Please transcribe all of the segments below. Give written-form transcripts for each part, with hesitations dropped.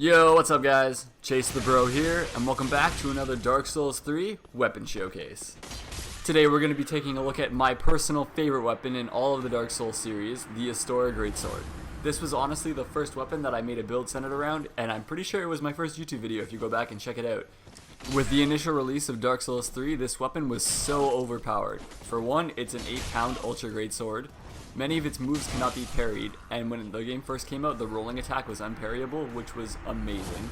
Yo, what's up guys? Chase the Bro here, and welcome back to another Dark Souls 3 weapon showcase. Today we're going to be taking a look at my personal favorite weapon in all of the Dark Souls series, the Astoria greatsword. This was honestly the first weapon that I made a build centered around, and I'm pretty sure it was my first YouTube video if you go back and check it out. With the initial release of Dark Souls 3, this weapon was so overpowered. For one, it's an 8-pound ultra greatsword. Many of its moves cannot be parried, and when the game first came out, the rolling attack was unparryable, which was amazing.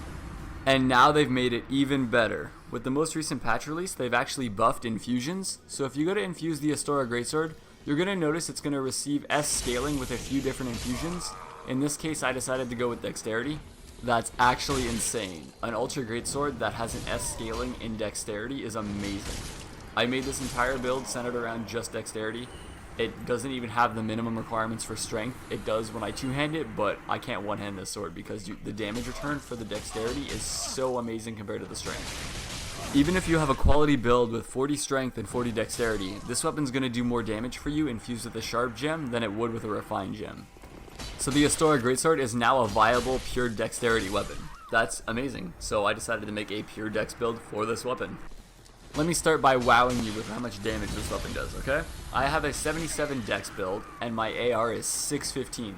And now they've made it even better. With the most recent patch release, they've actually buffed infusions, so if you go to infuse the Astoria greatsword, you're going to notice it's going to receive S scaling with a few different infusions. In this case, I decided to go with Dexterity. That's actually insane. An ultra greatsword that has an S scaling in Dexterity is amazing. I made this entire build centered around just Dexterity. It doesn't even have the minimum requirements for strength. It does when I two-hand it, but I can't one-hand this sword because the damage return for the Dexterity is so amazing compared to the strength. Even if you have a quality build with 40 strength and 40 dexterity, this weapon's going to do more damage for you infused with a sharp gem than it would with a refined gem. So the Astoria greatsword is now a viable pure dexterity weapon. That's amazing, so I decided to make a pure dex build for this weapon. Let me start by wowing you with how much damage this weapon does, okay? I have a 77 dex build, and my AR is 615.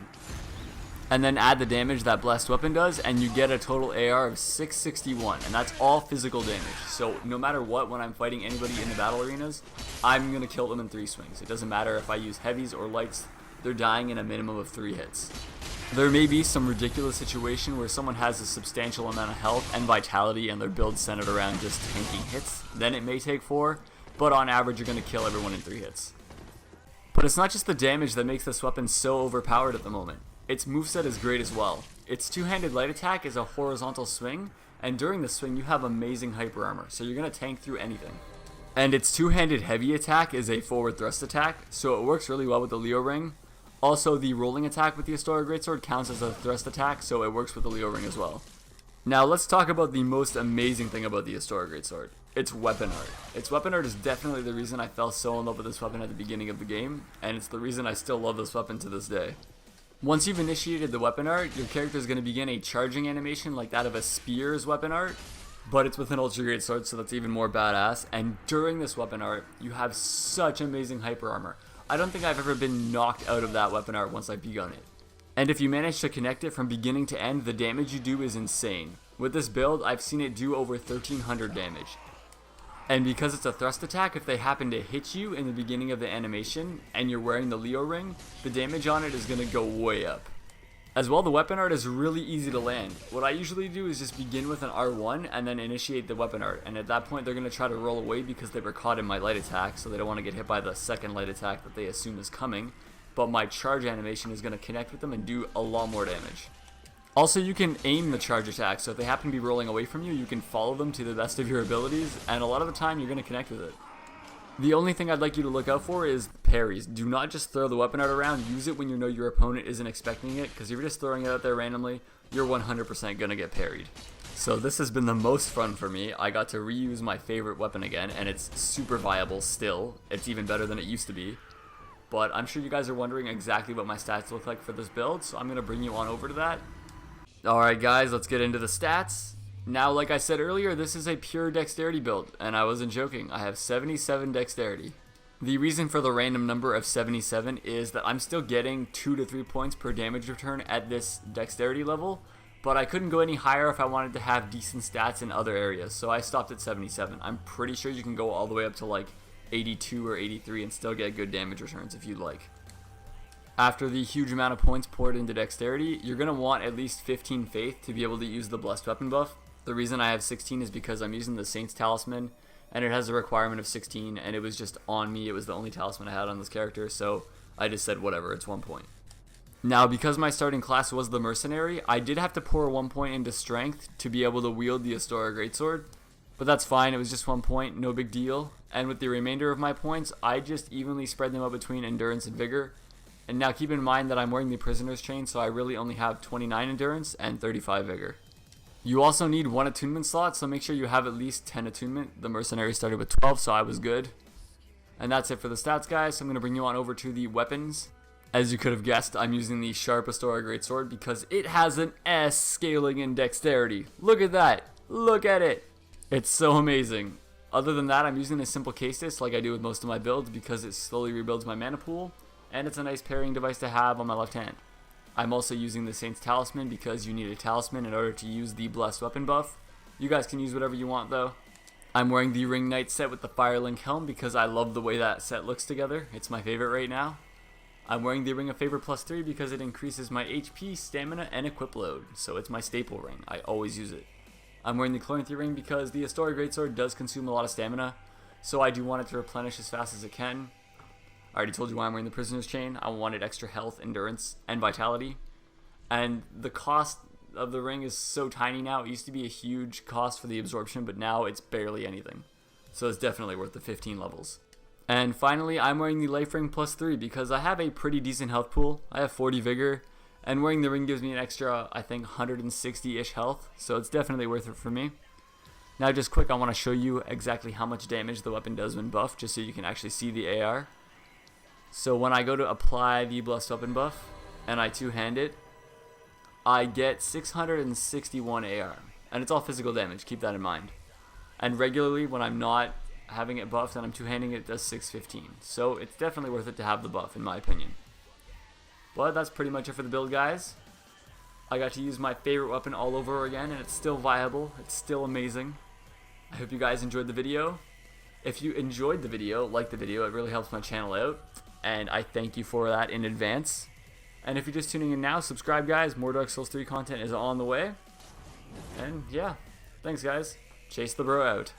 And then add the damage that blessed weapon does, and you get a total AR of 661, and that's all physical damage. So no matter what, when I'm fighting anybody in the battle arenas, I'm gonna kill them in 3 swings. It doesn't matter if I use heavies or lights, they're dying in a minimum of 3 hits. There may be some ridiculous situation where someone has a substantial amount of health and vitality and their build centered around just tanking hits, then it may take 4, but on average you're going to kill everyone in 3 hits. But it's not just the damage that makes this weapon so overpowered at the moment. Its moveset is great as well. Its two-handed light attack is a horizontal swing, and during the swing you have amazing hyper armor, so you're going to tank through anything. And its two-handed heavy attack is a forward thrust attack, so it works really well with the Leo ring. Also, the rolling attack with the Astoria greatsword counts as a thrust attack, so it works with the Leo ring as well. Now let's talk about the most amazing thing about the Astoria greatsword. Its weapon art. Its weapon art is definitely the reason I fell so in love with this weapon at the beginning of the game, and it's the reason I still love this weapon to this day. Once you've initiated the weapon art, your character is going to begin a charging animation like that of a spear's weapon art, but it's with an ultra greatsword, so that's even more badass, and during this weapon art, you have such amazing hyper armor. I don't think I've ever been knocked out of that weapon art once I've begun it. And if you manage to connect it from beginning to end, the damage you do is insane. With this build, I've seen it do over 1300 damage. And because it's a thrust attack, if they happen to hit you in the beginning of the animation, and you're wearing the Leo ring, the damage on it is going to go way up. As well, the weapon art is really easy to land. What I usually do is just begin with an R1 and then initiate the weapon art, and at that point they're going to try to roll away because they were caught in my light attack, so they don't want to get hit by the second light attack that they assume is coming, but my charge animation is going to connect with them and do a lot more damage. Also, you can aim the charge attack, so if they happen to be rolling away from you, you can follow them to the best of your abilities, and a lot of the time you're going to connect with it. The only thing I'd like you to look out for is parries. Do not just throw the weapon art around, use it when you know your opponent isn't expecting it, because if you're just throwing it out there randomly, you're 100% going to get parried. So this has been the most fun for me. I got to reuse my favorite weapon again, and it's super viable still. It's even better than it used to be. But I'm sure you guys are wondering exactly what my stats look like for this build, so I'm going to bring you on over to that. Alright guys, let's get into the stats. Now, like I said earlier, this is a pure dexterity build, and I wasn't joking. I have 77 dexterity. The reason for the random number of 77 is that I'm still getting 2 to 3 points per damage return at this dexterity level, but I couldn't go any higher if I wanted to have decent stats in other areas, so I stopped at 77. I'm pretty sure you can go all the way up to like 82 or 83 and still get good damage returns if you'd like. After the huge amount of points poured into dexterity, you're going to want at least 15 faith to be able to use the blessed weapon buff. The reason I have 16 is because I'm using the Saint's Talisman, and it has a requirement of 16, and it was just on me. It was the only talisman I had on this character, so I just said whatever, it's 1 point. Now, because my starting class was the Mercenary, I did have to pour 1 point into Strength to be able to wield the Astoria greatsword, but that's fine, it was just 1 point, no big deal. And with the remainder of my points, I just evenly spread them out between Endurance and Vigor. And now keep in mind that I'm wearing the Prisoner's Chain, so I really only have 29 Endurance and 35 Vigor. You also need 1 attunement slot, so make sure you have at least 10 attunement. The Mercenary started with 12, so I was good. And that's it for the stats, guys. So I'm going to bring you on over to the weapons. As you could have guessed, I'm using the sharp Astoria greatsword because it has an S scaling in dexterity. Look at that. Look at it. It's so amazing. Other than that, I'm using a simple cases like I do with most of my builds because it slowly rebuilds my mana pool, and it's a nice pairing device to have on my left hand. I'm also using the Saint's Talisman because you need a talisman in order to use the blessed weapon buff. You guys can use whatever you want though. I'm wearing the Ring Knight set with the Firelink helm because I love the way that set looks together. It's my favorite right now. I'm wearing the Ring of Favor +3 because it increases my HP, stamina, and equip load, so it's my staple ring. I always use it. I'm wearing the Chloranthy ring because the Astoria greatsword does consume a lot of stamina, so I do want it to replenish as fast as it can. I already told you why I'm wearing the Prisoner's Chain. I wanted extra health, endurance, and vitality. And the cost of the ring is so tiny now. It used to be a huge cost for the absorption, but now it's barely anything. So it's definitely worth the 15 levels. And finally, I'm wearing the Life Ring +3 because I have a pretty decent health pool. I have 40 vigor, and wearing the ring gives me an extra, I think, 160-ish health, so it's definitely worth it for me. Now just quick, I want to show you exactly how much damage the weapon does when buffed, just so you can actually see the AR. So when I go to apply the blessed weapon buff, and I two-hand it, I get 661 AR, and it's all physical damage, keep that in mind. And regularly, when I'm not having it buffed and I'm two-handing it, it does 615. So it's definitely worth it to have the buff, in my opinion. But that's pretty much it for the build, guys. I got to use my favorite weapon all over again, and it's still viable. It's still amazing. I hope you guys enjoyed the video. If you enjoyed the video, like the video, it really helps my channel out, and I thank you for that in advance. And if you're just tuning in now, subscribe, guys. More Dark Souls 3 content is on the way. And yeah, thanks, guys. Chase the bro out.